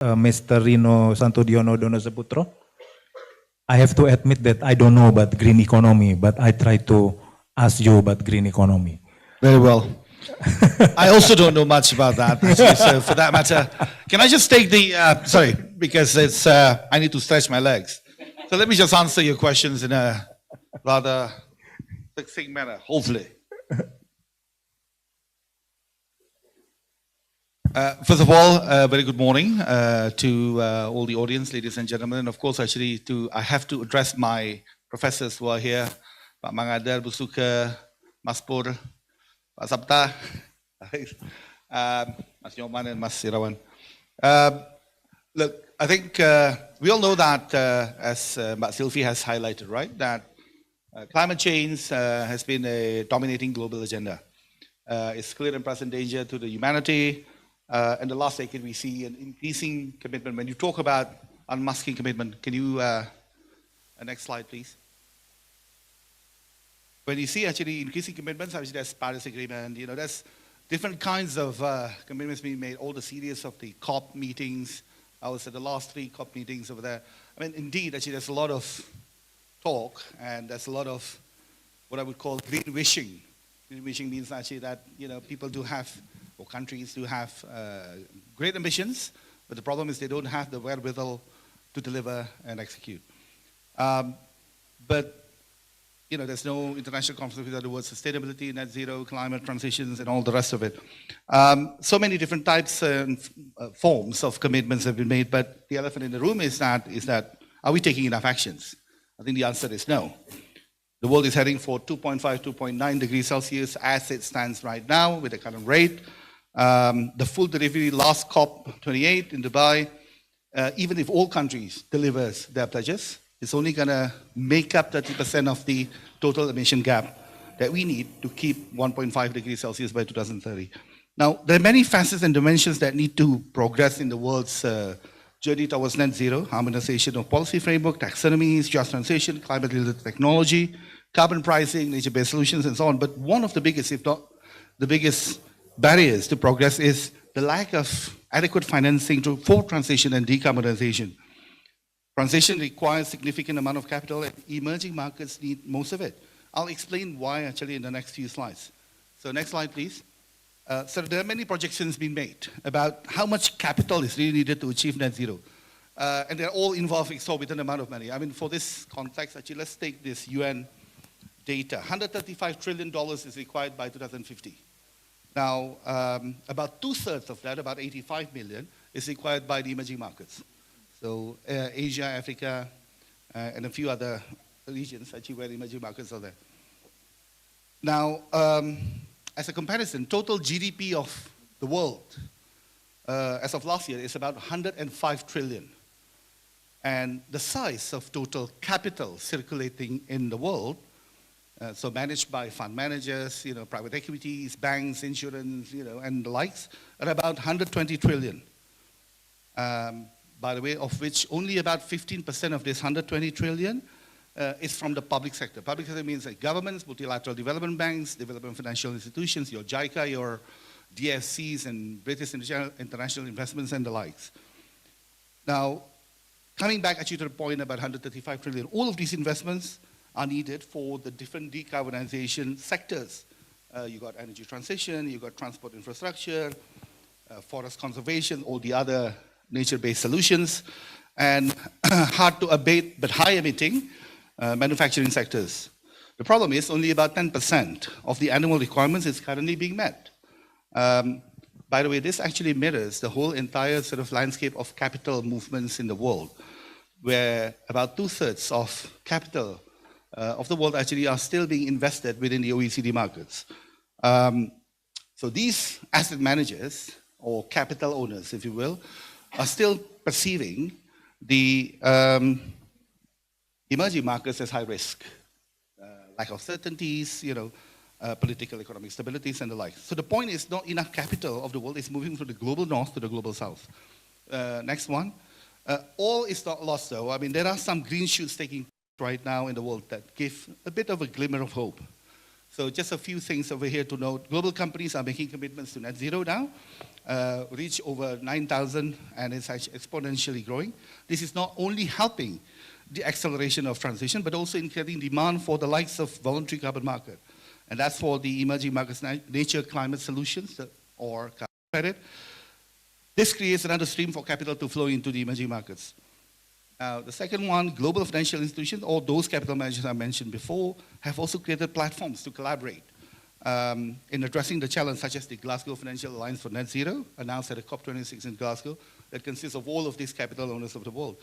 Mr. Rino Donosepoetro. I have to admit that I don't know about green economy, but I try to ask you about green economy. Very well. I also don't know much about that, actually, so for that matter, can I just take the, sorry, because it's, I need to stretch my legs. So let me just answer your questions in a rather succinct manner, hopefully. First of all, very good morning to all the audience, ladies and gentlemen. And of course, actually, I have to address my professors who are here, Pak Mangadar, Busuka, Mas Pur, Pak Sabta, Mas Nyoman and Mas Irawan. Look, I think we all know that, as Mbak Sylvie has highlighted, right, that climate change has been a dominating global agenda. It's clear and present danger to the humanity. In the last decade, we see an increasing commitment. When you talk about unmasking commitment, can you, next slide, please? When you see actually increasing commitments, obviously there's Paris Agreement, you know, there's different kinds of commitments being made, all the series of the COP meetings. I was at the last 3 COP meetings over there. I mean, indeed, actually there's a lot of talk and there's a lot of what I would call green wishing. Green wishing means actually that, you know, people do have, or countries do have great ambitions, but the problem is they don't have the wherewithal to deliver and execute. But you know, there's no international conference without the word sustainability, net zero, climate transitions, and all the rest of it. So many different types and forms of commitments have been made, but the elephant in the room is that are we taking enough actions? I think the answer is no. The world is heading for 2.5, 2.9 degrees Celsius as it stands right now with the current rate. The full delivery last COP28 in Dubai, even if all countries delivers their pledges, it's only going to make up 30% of the total emission gap that we need to keep 1.5 degrees Celsius by 2030. Now, there are many facets and dimensions that need to progress in the world's journey towards net zero: harmonization of policy framework, taxonomies, just transition, climate-related technology, carbon pricing, nature-based solutions, and so on. But one of the biggest, if not the biggest barriers to progress is the lack of adequate financing for transition and decarbonization. Transition requires significant amount of capital and emerging markets need most of it. I'll explain why actually in the next few slides. So next slide, please. So there are many projections being made about how much capital is really needed to achieve net zero. And they're all involving exorbitant amount of money. I mean, for this context, actually, let's take this UN data. $135 trillion is required by 2050. Now, about 2/3 of that, about 85 million, is required by the emerging markets. So Asia, Africa, and a few other regions actually where emerging markets are there. Now, as a comparison, total GDP of the world as of last year is about 105 trillion. And the size of total capital circulating in the world, so managed by fund managers, you know, private equities, banks, insurance, you know, and the likes, are about 120 trillion. By the way, of which only about 15% of this 120 trillion is from the public sector. Public sector means like governments, multilateral development banks, development financial institutions, your JICA, your DFCs, and British international investments, and the likes. Now, coming back actually to the point about 135 trillion, all of these investments are needed for the different decarbonization sectors. You got energy transition, you got transport infrastructure, forest conservation, all the other nature-based solutions, and hard to abate but high emitting manufacturing sectors. The problem is only about 10% of the annual requirements is currently being met. By the way, this actually mirrors the whole entire sort of landscape of capital movements in the world, where about 2/3 of capital of the world actually are still being invested within the OECD markets. So these asset managers, or capital owners, if you will, are still perceiving the emerging markets as high risk, lack of certainties, you know, political economic stabilities and the like. So the point is not enough capital of the world is moving from the global north to the global south. Next one. All is not lost though. I mean, there are some green shoots taking right now in the world that give a bit of a glimmer of hope. So just a few things over here to note. Global companies are making commitments to net zero now, reach over 9,000, and it's actually exponentially growing. This is not only helping the acceleration of transition, but also increasing demand for the likes of voluntary carbon market. And that's for the emerging markets, nature climate solutions, or carbon credit. This creates another stream for capital to flow into the emerging markets. Now, the second one, global financial institutions, or those capital managers I mentioned before, have also created platforms to collaborate in addressing the challenge, such as the Glasgow Financial Alliance for Net Zero, announced at the COP26 in Glasgow, that consists of all of these capital owners of the world.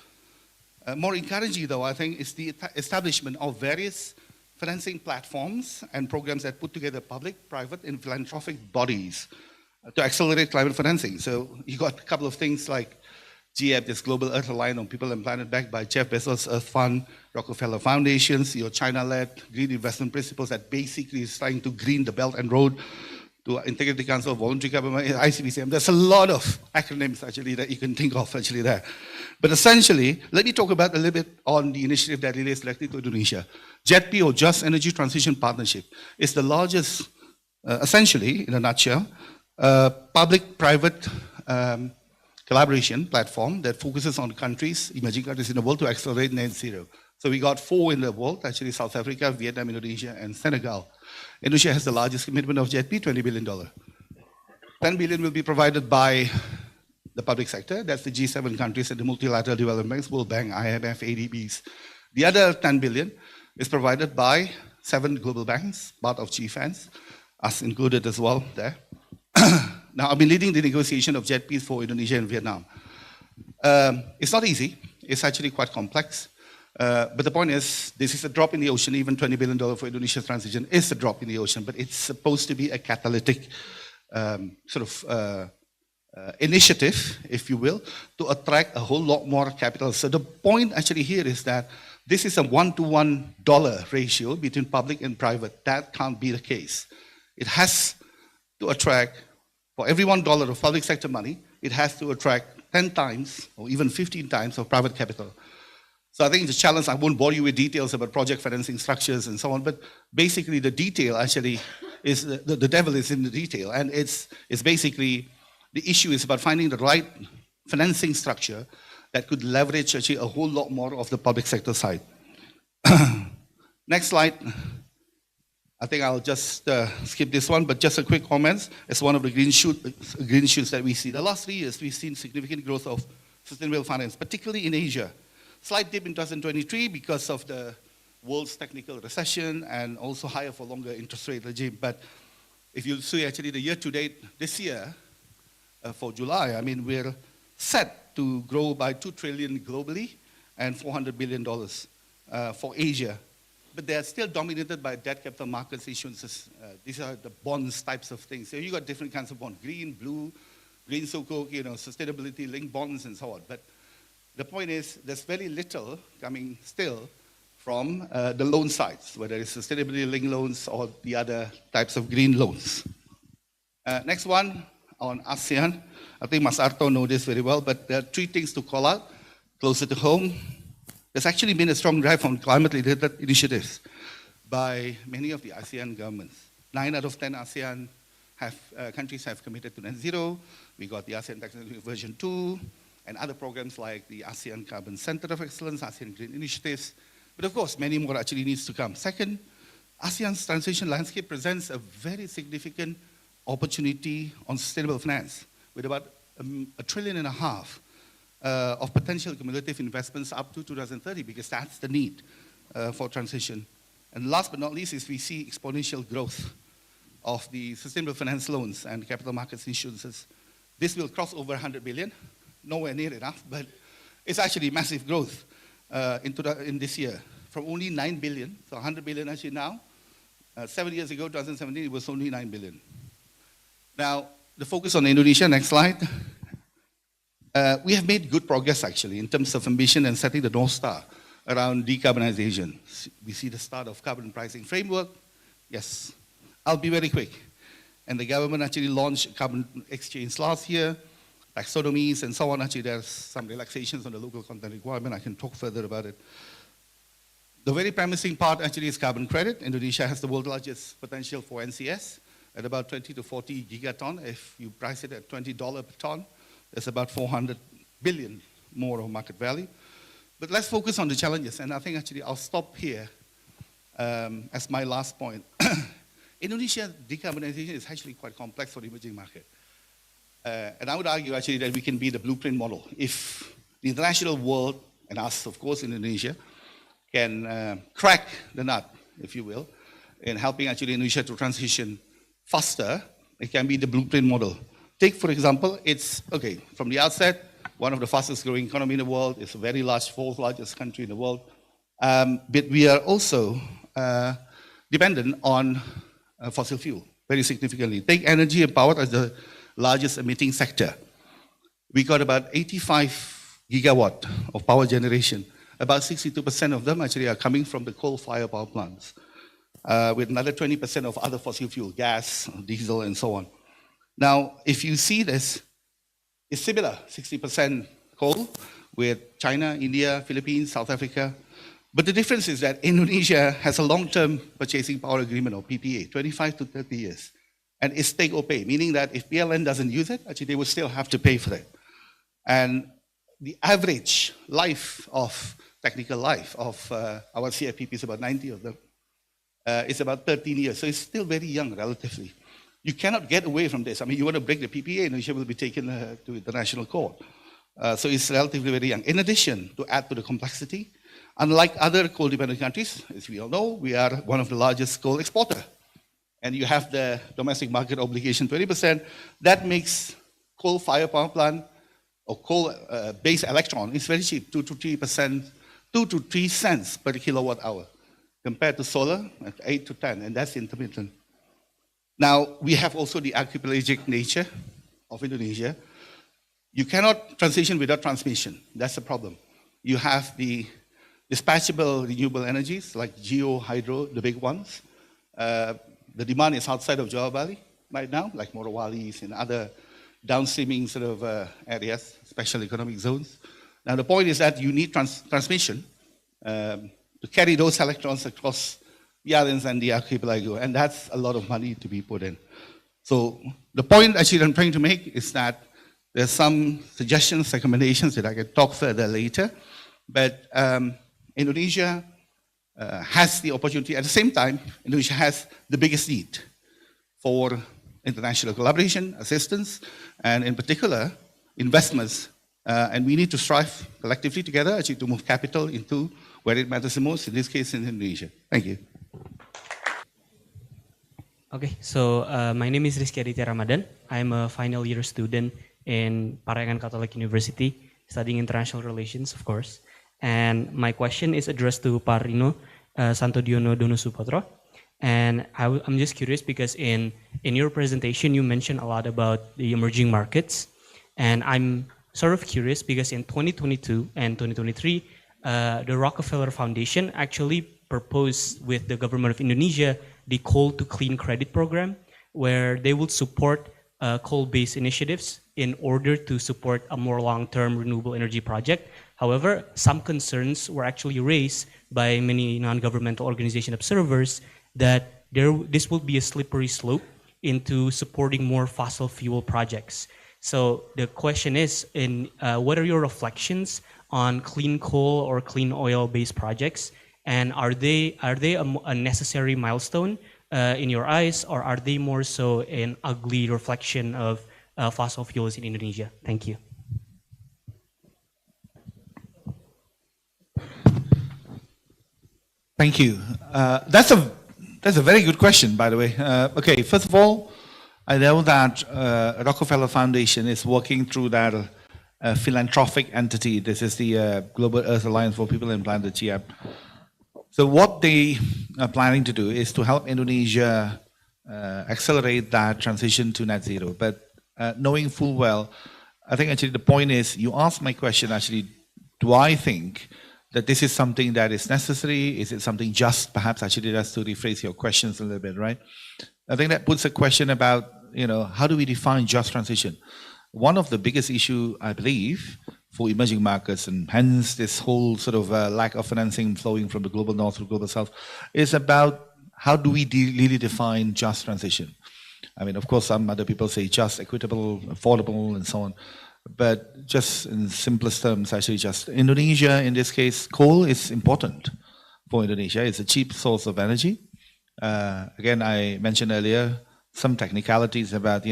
More encouraging, though, I think, is the establishment of various financing platforms and programs that put together public, private, and philanthropic bodies to accelerate climate financing. So you got a couple of things like GEP, this Global Earth Alliance on People and Planet, backed by Jeff Bezos' Earth Fund, Rockefeller Foundations, your China-led Green Investment Principles that basically is trying to green the Belt and Road, to Integrity Council of Voluntary Government, ICBCM. There's a lot of acronyms actually that you can think of actually there. But essentially, let me talk about a little bit on the initiative that relates directly to Indonesia. JETP, or Just Energy Transition Partnership, is the largest, essentially, in a nutshell, public-private collaboration platform that focuses on countries, emerging countries in the world, to accelerate net zero. So we got 4 in the world, actually South Africa, Vietnam, Indonesia, and Senegal. Indonesia has the largest commitment of JETP, $20 billion. $10 billion will be provided by the public sector. That's the G7 countries and the multilateral development banks, World Bank, IMF, ADBs. The other $10 billion is provided by 7 global banks, part of GFANZ, us included as well there. Now, I've been leading the negotiation of JETPs for Indonesia and Vietnam. It's not easy. It's actually quite complex. But the point is, this is a drop in the ocean. Even $20 billion for Indonesia's transition is a drop in the ocean, but it's supposed to be a catalytic initiative, if you will, to attract a whole lot more capital. So the point actually here is that this is a 1-to-1 dollar ratio between public and private. That can't be the case. It has to attract, for every $1 of public sector money, it has to attract 10 times or even 15 times of private capital. So I think the challenge, I won't bore you with details about project financing structures and so on, but basically the detail actually is, the devil is in the detail. And it's basically, the issue is about finding the right financing structure that could leverage actually a whole lot more of the public sector side. Next slide. I think I'll just skip this one, but just a quick comment. It's one of the green shoots that we see. The last 3 years, we've seen significant growth of sustainable finance, particularly in Asia. Slight dip in 2023 because of the world's technical recession and also higher for longer interest rate regime. But if you see actually the year to date this year, for July, I mean, we're set to grow by 2 trillion globally and $400 billion for Asia. But they are still dominated by debt capital markets issuances. These are the bonds types of things. So you got different kinds of bonds, green, blue, green Sukuk, sustainability linked bonds and so on. But the point is, there's very little coming still from the loan sides, whether it's sustainability linked loans or the other types of green loans. Next one on ASEAN. I think Mas Arto knows this very well, but there are 3 things to call out closer to home. There's actually been a strong drive on climate-related initiatives by many of the ASEAN governments. 9 out of 10 ASEAN countries have committed to net zero. We got the ASEAN Technology version 2, and other programs like the ASEAN Carbon Center of Excellence, ASEAN Green Initiatives. But of course, many more actually needs to come. Second, ASEAN's transition landscape presents a very significant opportunity on sustainable finance, with about $1.5 trillion of potential cumulative investments up to 2030, because that's the need for transition. And last but not least is we see exponential growth of the sustainable finance loans and capital markets issuances. This will cross over 100 billion, nowhere near enough, but it's actually massive growth in this year, from only 9 billion, so 100 billion actually now. 7 years ago, 2017, it was only 9 billion. Now, the focus on Indonesia, next slide. We have made good progress actually in terms of ambition and setting the North Star around decarbonization. We see the start of carbon pricing framework. Yes, I'll be very quick. And the government actually launched carbon exchange last year, taxonomies and so on. Actually, there's some relaxations on the local content requirement. I can talk further about it. The very promising part actually is carbon credit. Indonesia has the world's largest potential for NCS at about 20 to 40 gigaton. If you price it at $20 per ton, there's about 400 billion more of market value. But let's focus on the challenges, and I think actually I'll stop here as my last point. Indonesia decarbonization is actually quite complex for the emerging market. And I would argue actually that we can be the blueprint model. If the international world, and us, of course, Indonesia, can crack the nut, if you will, in helping actually Indonesia to transition faster, it can be the blueprint model. Take, for example, it's, okay, from the outset, one of the fastest growing economy in the world. It's a very large, fourth largest country in the world. But we are also dependent on fossil fuel, very significantly. Take energy and power as the largest emitting sector. We got about 85 gigawatt of power generation. About 62% of them actually are coming from the coal-fired power plants, with another 20% of other fossil fuel, gas, diesel, and so on. Now, if you see this, it's similar, 60% coal with China, India, Philippines, South Africa. But the difference is that Indonesia has a long-term purchasing power agreement, or PPA, 25 to 30 years. And it's take or pay, meaning that if PLN doesn't use it, actually they will still have to pay for it. And the average life of, technical life of our CFPP is about 90 of them. It's about 13 years, so it's still very young relatively. You cannot get away from this. I mean, you want to break the PPA, Indonesia will be taken to international court. So it's relatively very young. In addition, to add to the complexity, unlike other coal-dependent countries, as we all know, we are one of the largest coal exporter. And you have the domestic market obligation, 20%. That makes coal-fired power plant or coal-based electron is very cheap, 2 to 3%, 2 to 3 cents per kilowatt hour, compared to solar at 8 to 10, and that's intermittent. Now, we have also the archipelagic nature of Indonesia. You cannot transition without transmission. That's the problem. You have the dispatchable renewable energies like geo, hydro, the big ones. The demand is outside of Jawa Bali right now, like Morowali's and other downstreaming sort of areas, special economic zones. Now, the point is that you need transmission to carry those electrons across the islands and the archipelago, and that's a lot of money to be put in. So the point actually I'm trying to make is that there's some suggestions, recommendations that I can talk further later, but Indonesia has the opportunity. At the same time, Indonesia has the biggest need for international collaboration, assistance, and in particular, investments. And we need to strive collectively together actually to move capital into where it matters the most, in this case in Indonesia. Thank you. Okay, so my name is Rizky Aditya Ramadan. I'm a final year student in Parayangan Catholic University, studying international relations, of course. And my question is addressed to Pak Rino Donosepoetro. And I'm just curious because in your presentation, you mentioned a lot about the emerging markets. And I'm sort of curious because in 2022 and 2023, the Rockefeller Foundation actually proposed with the government of Indonesia the Coal to Clean Credit Program, where they would support coal-based initiatives in order to support a more long-term renewable energy project. However, some concerns were actually raised by many non-governmental organization observers that this will be a slippery slope into supporting more fossil fuel projects. So the question is, what are your reflections on clean coal or clean oil-based projects? And are they a necessary milestone in your eyes, or are they more so an ugly reflection of fossil fuels in Indonesia? Thank you. Thank you. That's a very good question, by the way. Okay, first of all, I know that Rockefeller Foundation is working through that philanthropic entity. This is the Global Earth Alliance for People and Planet, GEP. So what they are planning to do is to help Indonesia accelerate that transition to net zero. But knowing full well, I think actually the point is, you asked my question actually, do I think that this is something that is necessary? Is it something just? Perhaps actually that's to rephrase your questions a little bit, right? I think that puts a question about, how do we define just transition? One of the biggest issue, I believe, for emerging markets, and hence this whole sort of lack of financing flowing from the global north to the global south, is about how do we really define just transition. I mean, of course, some other people say just, equitable, affordable, and so on. But just in simplest terms, actually just Indonesia, in this case, coal is important for Indonesia. It's a cheap source of energy. Again, I mentioned earlier some technicalities about,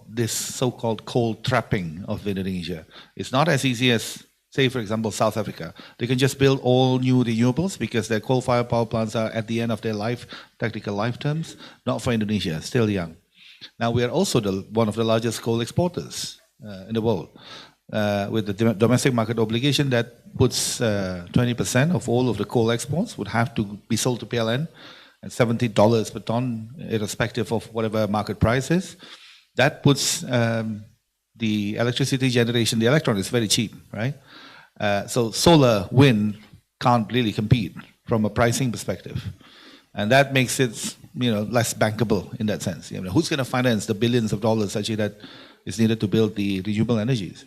this so-called coal trapping of Indonesia. It's not as easy as, say, for example, South Africa. They can just build all new renewables because their coal-fired power plants are at the end of their life, technical life terms. Not for Indonesia, still young. Now, we are also one of the largest coal exporters in the world, with the domestic market obligation that puts 20% of all of the coal exports would have to be sold to PLN at $70 per ton, irrespective of whatever market price is. That puts the electricity generation, the electron is very cheap, right? So solar, wind can't really compete from a pricing perspective. And that makes it less bankable in that sense. Who's going to finance the billions of dollars actually that is needed to build the renewable energies?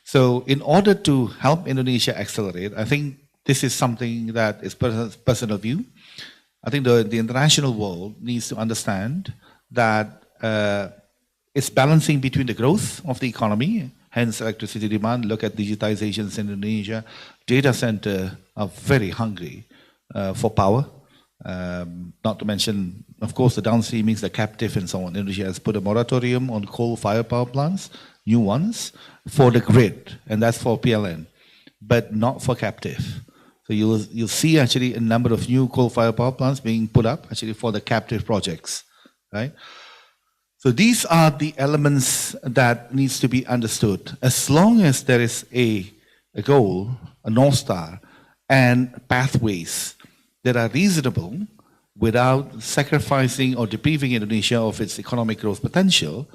So in order to help Indonesia accelerate, I think this is something that is personal view. I think the international world needs to understand that it's balancing between the growth of the economy, hence electricity demand. Look at digitizations in Indonesia. Data center are very hungry for power. Not to mention, of course, the downstreamings, the captive and so on. Indonesia has put a moratorium on coal-fired power plants, new ones, for the grid, and that's for PLN, but not for captive. So you'll see actually a number of new coal-fired power plants being put up actually for the captive projects, right? So these are the elements that needs to be understood. As long as there is a goal, a North Star, and pathways that are reasonable without sacrificing or depriving Indonesia of its economic growth potential,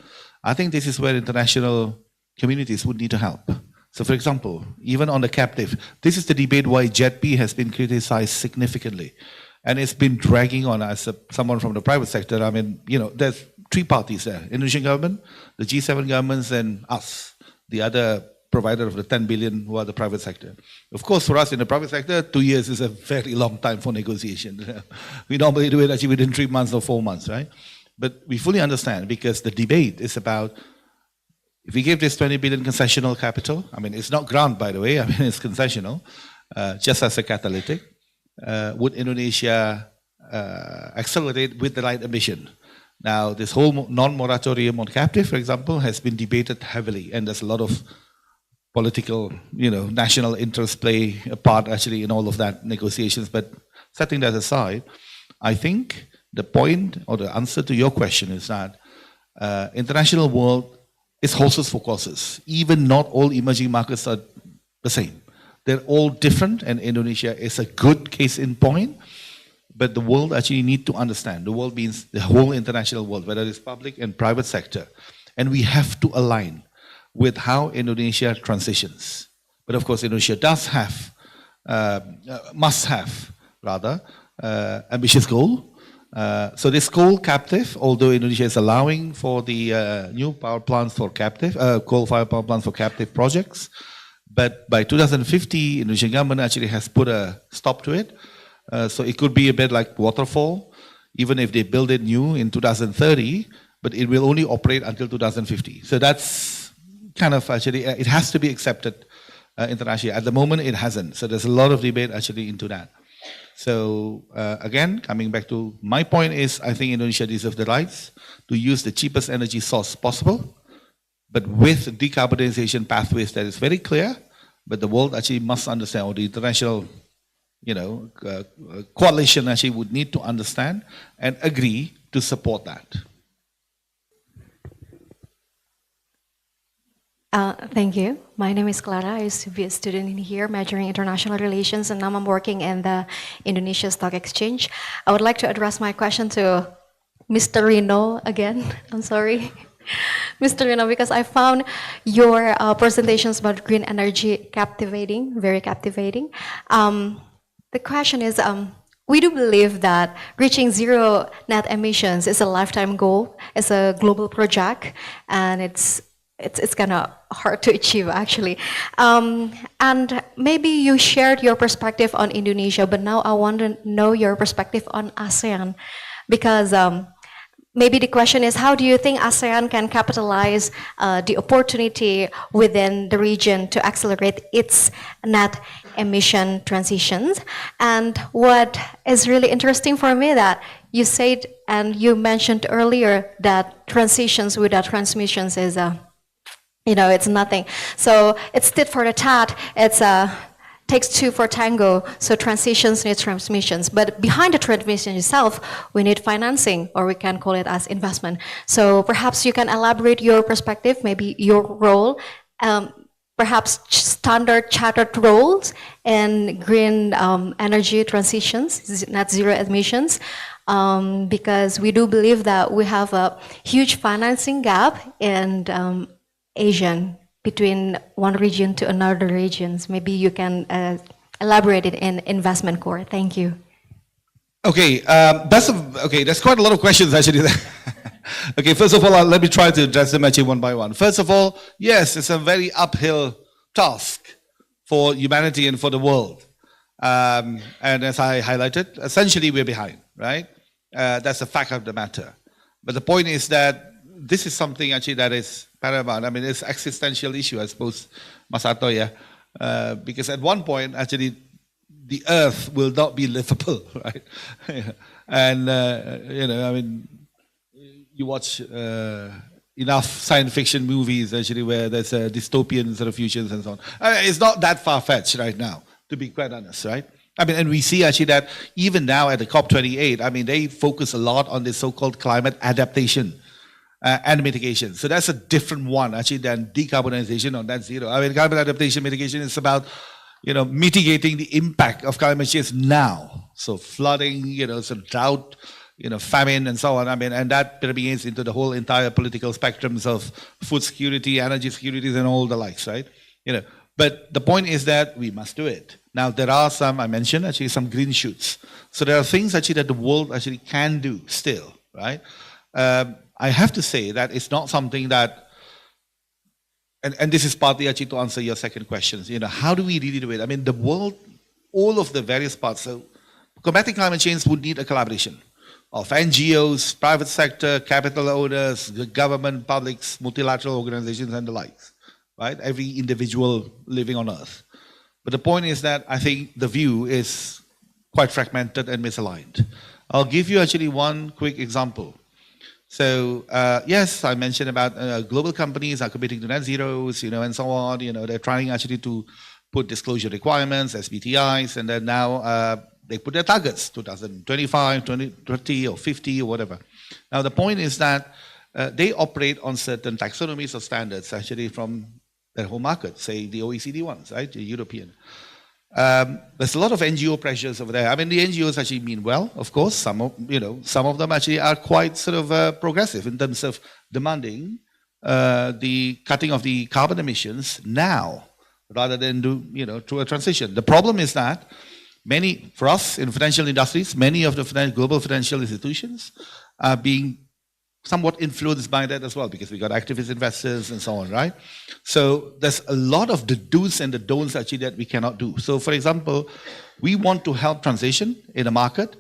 I think this is where international communities would need to help. So for example, even on the captive, this is the debate why JETP has been criticized significantly. And it's been dragging on as someone from the private sector. I mean, there's three parties there: Indonesian government, the G7 governments, and us, the other provider of the 10 billion who are the private sector. Of course, for us in the private sector, 2 years is a very long time for negotiation. We normally do it actually within 3 months or 4 months, right? But we fully understand, because the debate is about, if we give this 20 billion concessional capital, I mean, it's not grant, by the way, I mean, it's concessional, just as a catalytic, would Indonesia accelerate with the right ambition? Now, this whole non-moratorium on captive, for example, has been debated heavily, and there's a lot of political, national interest play a part actually in all of that negotiations. But setting that aside, I think the point or the answer to your question is that international world is horses for courses. Even not all emerging markets are the same. They're all different, and Indonesia is a good case in point. But the world actually need to understand. The world means the whole international world, whether it's public and private sector. And we have to align with how Indonesia transitions. But of course, Indonesia does have, must have, rather, ambitious goal. So this coal captive, although Indonesia is allowing for the new power plants for captive, coal-fired power plants for captive projects, but by 2050, Indonesian government actually has put a stop to it. So it could be a bit like waterfall, even if they build it new in 2030, but it will only operate until 2050. So that's kind of actually, it has to be accepted internationally. At the moment, it hasn't. So there's a lot of debate actually into that. So again, coming back to my point is, I think Indonesia deserves the rights to use the cheapest energy source possible, but with decarbonization pathways that is very clear, but the world actually must understand, or the international coalition actually would need to understand and agree to support that. Thank you. My name is Clara. I used to be a student in here, majoring in international relations, and now I'm working in the Indonesia Stock Exchange. I would like to address my question to Mr. Rino again. I'm sorry. Mr. Rino, because I found your presentations about green energy captivating, very captivating. The question is, we do believe that reaching zero net emissions is a lifetime goal, it's a global project, and it's kind of hard to achieve actually. And maybe you shared your perspective on Indonesia, but now I want to know your perspective on ASEAN, because maybe the question is, how do you think ASEAN can capitalize the opportunity within the region to accelerate its net emission transitions? And what is really interesting for me that you said and you mentioned earlier that transitions without transmissions is it's nothing. So it's tit for the tat. It's takes two for tango. So transitions need transmissions. But behind the transmission itself, we need financing, or we can call it as investment. So perhaps you can elaborate your perspective, maybe your role, perhaps standard chartered roles in green energy transitions, net zero emissions. Because we do believe that we have a huge financing gap in Asian between one region to another regions. Maybe you can elaborate it in investment core. Thank you. Okay, there's quite a lot of questions actually there. Okay, first of all, let me try to address them actually one by one. First of all, yes, it's a very uphill task for humanity and for the world. And as I highlighted, essentially we're behind, right? That's a fact of the matter. But the point is that this is something actually that is paramount. I mean, it's an existential issue, I suppose, Masato, yeah. Because at one point, actually, the earth will not be livable, right? And, I mean, you watch enough science fiction movies, actually, where there's dystopian sort of futures and so on. It's not that far-fetched right now, to be quite honest, right? I mean, and we see actually that even now at the COP28, I mean, they focus a lot on this so-called climate adaptation and mitigation. So that's a different one actually than decarbonization or net zero. I mean, climate adaptation mitigation is about, mitigating the impact of climate change now. So flooding, so drought, famine and so on. I mean, and that permeates into the whole entire political spectrums of food security, energy security, and all the likes, right? But the point is that we must do it. Now, there are some, I mentioned, actually some green shoots. So there are things actually that the world actually can do still, right? I have to say that it's not something that, and this is partly actually to answer your second question, how do we really do it? I mean, the world, all of the various parts, so combating climate change would need a collaboration of NGOs, private sector, capital owners, government, publics, multilateral organizations, and the likes, right? Every individual living on Earth. But the point is that I think the view is quite fragmented and misaligned. I'll give you actually one quick example. So yes, I mentioned about global companies are committing to net zeros, and so on. They're trying actually to put disclosure requirements, SBTIs, and then now they put their targets, 2025, 2030, or 50, or whatever. Now the point is that they operate on certain taxonomies or standards actually from their home market, say the OECD ones, right, the European. There's a lot of NGO pressures over there. I mean, the NGOs actually mean well, of course. Some of them actually are quite sort of progressive in terms of demanding the cutting of the carbon emissions now, rather than through a transition. The problem is that for us in financial industries, many of the global financial institutions are being somewhat influenced by that as well, because we got activist investors and so on, right? So there's a lot of the do's and the don'ts actually that we cannot do. So for example, we want to help transition in a market,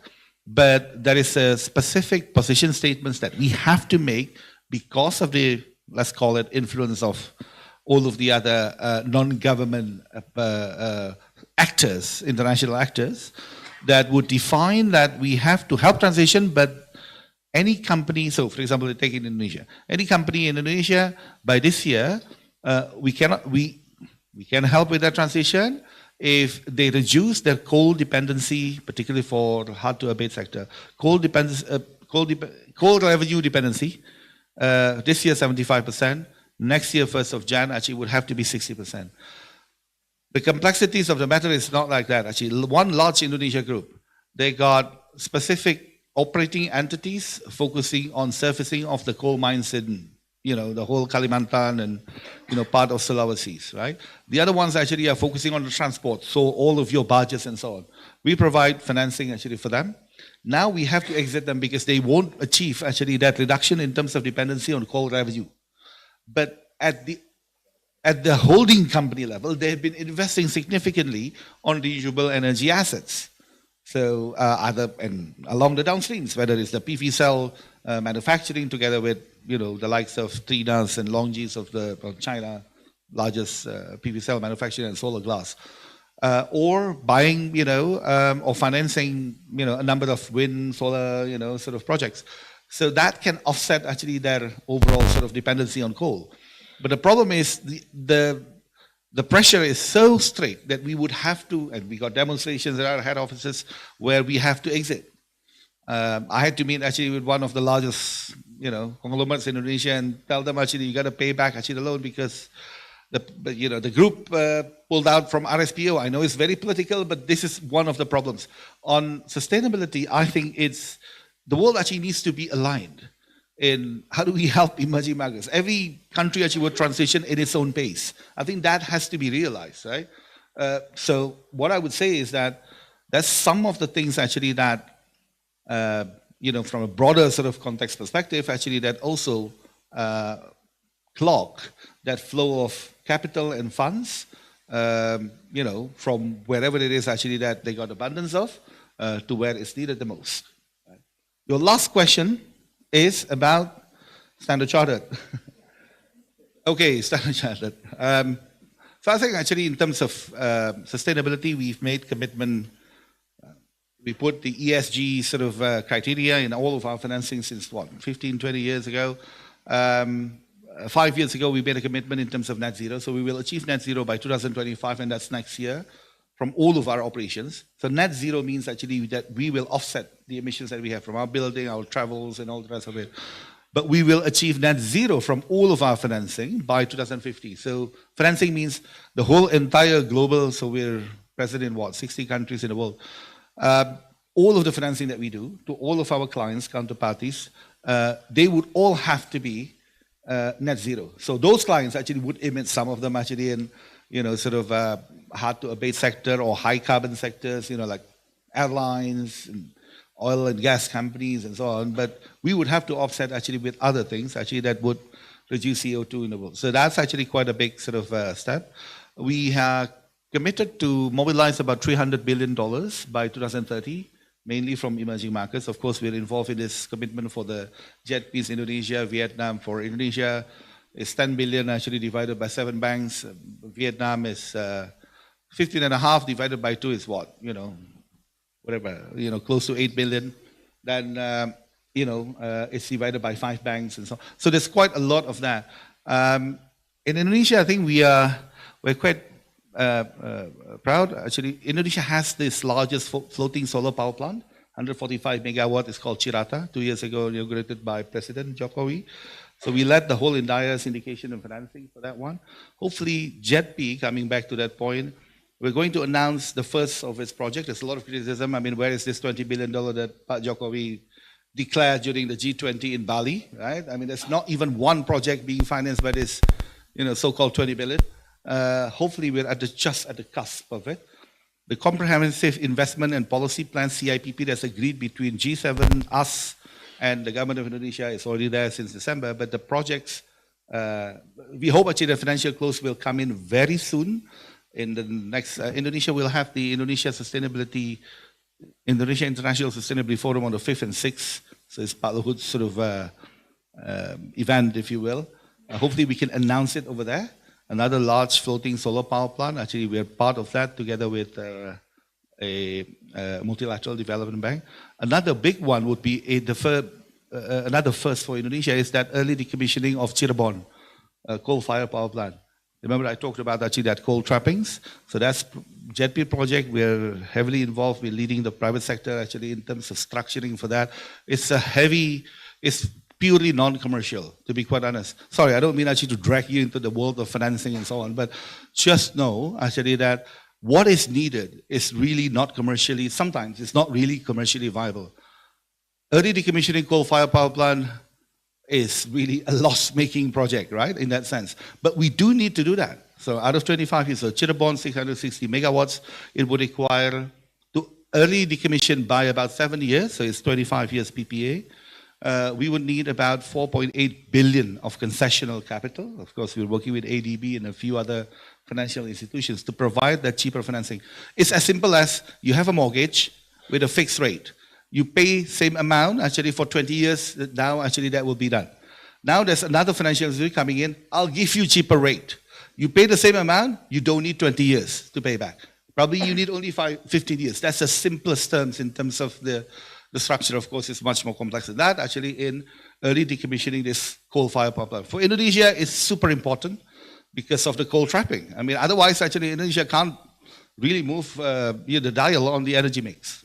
but there is a specific position statements that we have to make because of the, let's call it, influence of all of the other non-government actors, international actors, that would define that we have to help transition, but any company, so for example, take Indonesia. Any company in Indonesia, by this year, we can help with that transition if they reduce their coal dependency, particularly for hard to abate sector, coal revenue dependency. This year 75%. Next year, 1st of Jan, actually would have to be 60%. The complexities of the matter is not like that. Actually, one large Indonesia group, they got specific operating entities focusing on surfacing of the coal mines in, the whole Kalimantan and, part of Sulawesi, right? The other ones actually are focusing on the transport, so all of your barges and so on. We provide financing actually for them. Now we have to exit them because they won't achieve actually that reduction in terms of dependency on coal revenue. But at the holding company level, they've been investing significantly on renewable energy assets. So and along the downstreams, whether it's the PV cell manufacturing together with the likes of Trinas and Longjis of China, largest PV cell manufacturer and solar glass, or buying or financing a number of wind, solar sort of projects. So that can offset actually their overall sort of dependency on coal. But the problem is the pressure is so strict that we would have to, and we got demonstrations at our head offices where we have to exit. I had to meet actually with one of the largest, conglomerates in Indonesia and tell them actually you got to pay back actually the loan because the group pulled out from RSPO. I know it's very political, but this is one of the problems. On sustainability, I think the world actually needs to be aligned in how do we help emerging markets. Every country actually would transition in its own pace. I think that has to be realized, right? So what I would say is that that's some of the things actually that, from a broader sort of context perspective, actually that also clog that flow of capital and funds, from wherever it is actually that they got abundance of to where it's needed the most. Right? Your last question is about Standard Chartered. Okay, Standard Chartered. So I think actually in terms of sustainability, we've made commitment. We put the ESG sort of criteria in all of our financing since 15, 20 years ago. 5 years ago, we made a commitment in terms of net zero. So we will achieve net zero by 2025, and that's next year, from all of our operations. So net zero means actually that we will offset the emissions that we have from our building, our travels, and all the rest of it. But we will achieve net zero from all of our financing by 2050. So financing means the whole entire global, so we're present in 60 countries in the world. All of the financing that we do to all of our clients, counterparties, they would all have to be net zero. So those clients actually would emit, some of them actually in, sort of hard to abate sector or high carbon sectors, like airlines and oil and gas companies and so on. But we would have to offset actually with other things actually that would reduce CO2 in the world. So that's actually quite a big sort of step. We are committed to mobilize about $300 billion by 2030, mainly from emerging markets. Of course, we're involved in this commitment for the JETPs, Indonesia, Vietnam. For Indonesia, it's 10 billion actually divided by 7 banks. Vietnam is 15.5 divided by 2 is what? Close to 8 billion. Then, it's divided by 5 banks and so on. So there's quite a lot of that. In Indonesia, I think we're quite proud. Actually, Indonesia has this largest floating solar power plant, 145 megawatt. It's called Cirata. 2 years ago, inaugurated by President Jokowi. So we led the whole entire syndication and financing for that one. Hopefully, JETP, coming back to that point, we're going to announce the first of its project. There's a lot of criticism. I mean, where is this $20 billion that Pak Jokowi declared during the G20 in Bali, right? I mean, there's not even one project being financed by this, so-called 20 billion. Hopefully, we're just at the cusp of it. The Comprehensive Investment and Policy Plan, CIPP, that's agreed between G7, us, and the government of Indonesia is already there since December. But the projects, we hope actually the financial close will come in very soon. In the next, Indonesia will have the Indonesia International Sustainability Forum on the 5th and 6th. So it's Pak Luhut's sort of event, if you will. Hopefully we can announce it over there. Another large floating solar power plant. Actually, we're part of that together with a multilateral development bank. Another big one would be another first for Indonesia is that early decommissioning of Cirebon coal-fired power plant. Remember I talked about actually that coal trappings. So that's JETP project. We're heavily involved. We're leading the private sector actually in terms of structuring for that. It's purely non-commercial, to be quite honest. Sorry, I don't mean actually to drag you into the world of financing and so on, but just know actually that what is needed is really not commercially, sometimes it's not really commercially viable. Early decommissioning coal-fired power plant is really a loss-making project, right, in that sense. But we do need to do that. So out of 25 years, so Cirebon, 660 megawatts, it would require to early decommission by about 7 years, so it's 25 years PPA. we would need about 4.8 billion of concessional capital. Of course, we're working with ADB and a few other financial institutions to provide that cheaper financing. It's as simple as you have a mortgage with a fixed rate. You pay same amount, actually for 20 years, now actually that will be done. Now there's another financial institution coming in, I'll give you cheaper rate. You pay the same amount, you don't need 20 years to pay back. Probably you need only 15 years. That's the simplest terms in terms of the structure. Of course, is much more complex than that. Actually, in early decommissioning this coal-fired power plant. For Indonesia, it's super important because of the coal trapping. I mean, otherwise, actually, Indonesia can't really move the dial on the energy mix.